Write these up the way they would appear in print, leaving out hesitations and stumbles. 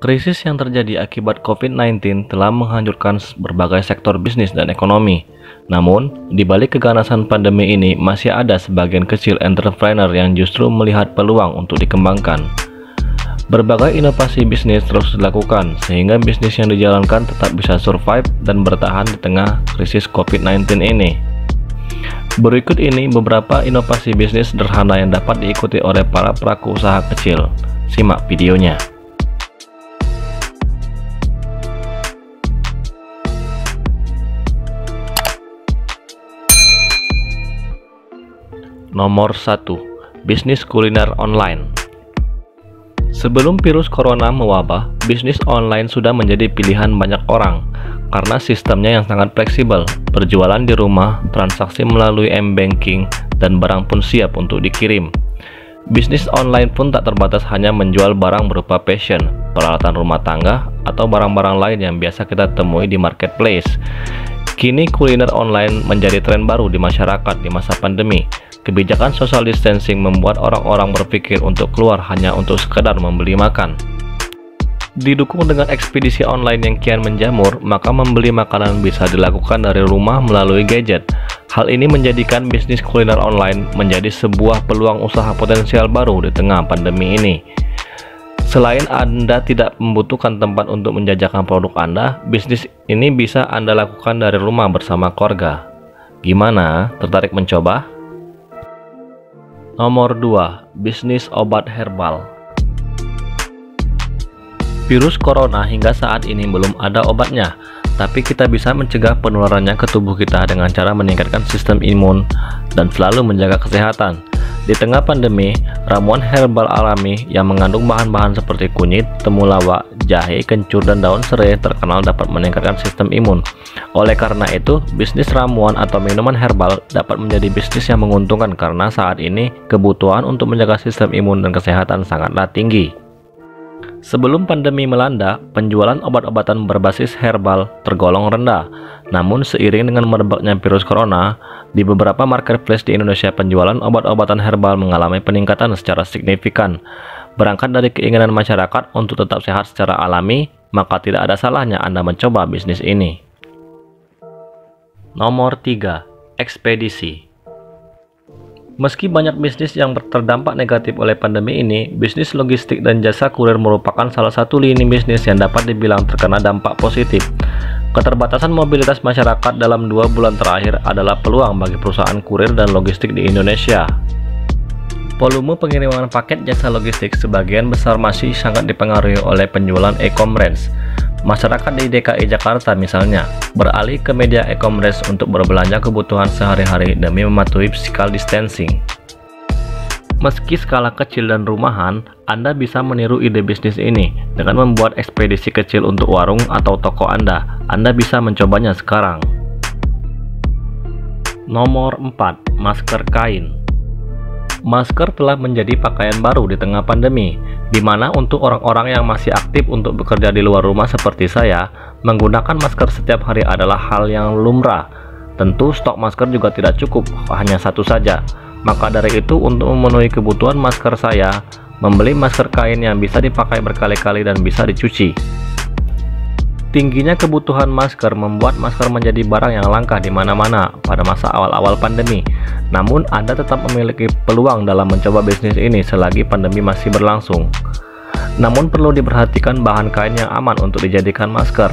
Krisis yang terjadi akibat COVID-19 telah menghancurkan berbagai sektor bisnis dan ekonomi. Namun, di balik keganasan pandemi ini masih ada sebagian kecil entrepreneur yang justru melihat peluang untuk dikembangkan. Berbagai inovasi bisnis terus dilakukan sehingga bisnis yang dijalankan tetap bisa survive dan bertahan di tengah krisis COVID-19 ini. Berikut ini beberapa inovasi bisnis sederhana yang dapat diikuti oleh para pelaku usaha kecil. Simak videonya. Nomor 1. Bisnis kuliner online. Sebelum virus corona mewabah, bisnis online sudah menjadi pilihan banyak orang karena sistemnya yang sangat fleksibel, berjualan di rumah, transaksi melalui m-banking, dan barang pun siap untuk dikirim. Bisnis online pun tak terbatas hanya menjual barang berupa fashion, peralatan rumah tangga, atau barang-barang lain yang biasa kita temui di marketplace. Kini kuliner online menjadi tren baru di masyarakat di masa pandemi. Kebijakan social distancing membuat orang-orang berpikir untuk keluar hanya untuk sekedar membeli makan. Didukung dengan ekspedisi online yang kian menjamur, maka membeli makanan bisa dilakukan dari rumah melalui gadget. Hal ini menjadikan bisnis kuliner online menjadi sebuah peluang usaha potensial baru di tengah pandemi ini. Selain Anda tidak membutuhkan tempat untuk menjajakan produk Anda, bisnis ini bisa Anda lakukan dari rumah bersama keluarga. Gimana? Tertarik mencoba? Nomor 2. Bisnis obat herbal. Virus corona hingga saat ini belum ada obatnya, tapi kita bisa mencegah penularannya ke tubuh kita dengan cara meningkatkan sistem imun dan selalu menjaga kesehatan. Di tengah pandemi, ramuan herbal alami yang mengandung bahan-bahan seperti kunyit, temulawak, jahe, kencur, dan daun serai terkenal dapat meningkatkan sistem imun. Oleh karena itu, bisnis ramuan atau minuman herbal dapat menjadi bisnis yang menguntungkan karena saat ini kebutuhan untuk menjaga sistem imun dan kesehatan sangatlah tinggi. Sebelum pandemi melanda, penjualan obat-obatan berbasis herbal tergolong rendah. Namun seiring dengan merebaknya virus corona, di beberapa marketplace di Indonesia penjualan obat-obatan herbal mengalami peningkatan secara signifikan. Berangkat dari keinginan masyarakat untuk tetap sehat secara alami, maka tidak ada salahnya Anda mencoba bisnis ini. Nomor 3. Ekspedisi. Meski banyak bisnis yang terdampak negatif oleh pandemi ini, bisnis logistik dan jasa kurir merupakan salah satu lini bisnis yang dapat dibilang terkena dampak positif. Keterbatasan mobilitas masyarakat dalam 2 bulan terakhir adalah peluang bagi perusahaan kurir dan logistik di Indonesia. Volume pengiriman paket jasa logistik sebagian besar masih sangat dipengaruhi oleh penjualan e-commerce. Masyarakat di DKI Jakarta misalnya beralih ke media e-commerce untuk berbelanja kebutuhan sehari-hari demi mematuhi physical distancing. Meski skala kecil dan rumahan, Anda bisa meniru ide bisnis ini dengan membuat ekspedisi kecil untuk warung atau toko Anda. Anda bisa mencobanya sekarang. Nomor 4. Masker kain. Masker telah menjadi pakaian baru di tengah pandemi, di mana untuk orang-orang yang masih aktif untuk bekerja di luar rumah seperti saya, menggunakan masker setiap hari adalah hal yang lumrah. Tentu stok masker juga tidak cukup, hanya satu saja. Maka dari itu, untuk memenuhi kebutuhan masker saya, membeli masker kain yang bisa dipakai berkali-kali dan bisa dicuci. Tingginya kebutuhan masker membuat masker menjadi barang yang langka di mana-mana pada masa awal-awal pandemi. Namun, Anda tetap memiliki peluang dalam mencoba bisnis ini selagi pandemi masih berlangsung. Namun, perlu diperhatikan bahan kain yang aman untuk dijadikan masker.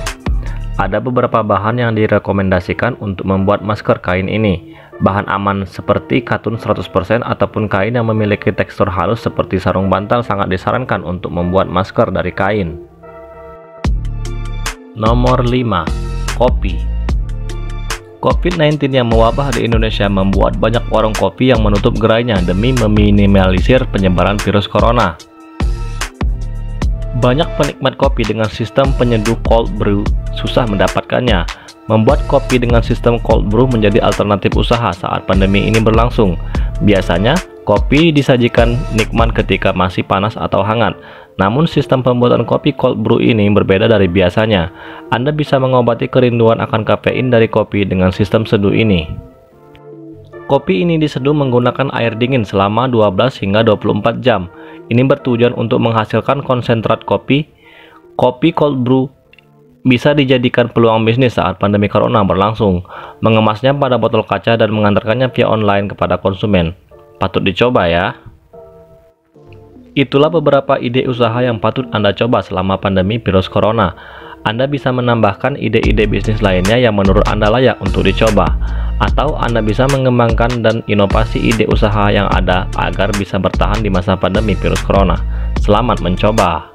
Ada beberapa bahan yang direkomendasikan untuk membuat masker kain ini. Bahan aman seperti katun 100% ataupun kain yang memiliki tekstur halus seperti sarung bantal sangat disarankan untuk membuat masker dari kain. Nomor 5. Kopi. COVID-19 yang mewabah di Indonesia membuat banyak warung kopi yang menutup gerainya demi meminimalisir penyebaran virus corona. Banyak penikmat kopi dengan sistem penyeduh cold brew susah mendapatkannya. Membuat kopi dengan sistem cold brew menjadi alternatif usaha saat pandemi ini berlangsung. Biasanya, kopi disajikan nikmat ketika masih panas atau hangat. Namun sistem pembuatan kopi cold brew ini berbeda dari biasanya. Anda bisa mengobati kerinduan akan kafein dari kopi dengan sistem seduh ini. Kopi ini diseduh menggunakan air dingin selama 12 hingga 24 jam. Ini bertujuan untuk menghasilkan konsentrat kopi. Kopi cold brew bisa dijadikan peluang bisnis saat pandemi corona berlangsung. Mengemasnya pada botol kaca dan mengantarkannya via online kepada konsumen. Patut dicoba ya. Itulah beberapa ide usaha yang patut Anda coba selama pandemi virus corona. Anda bisa menambahkan ide-ide bisnis lainnya yang menurut Anda layak untuk dicoba. Atau Anda bisa mengembangkan dan inovasi ide usaha yang ada agar bisa bertahan di masa pandemi virus corona. Selamat mencoba!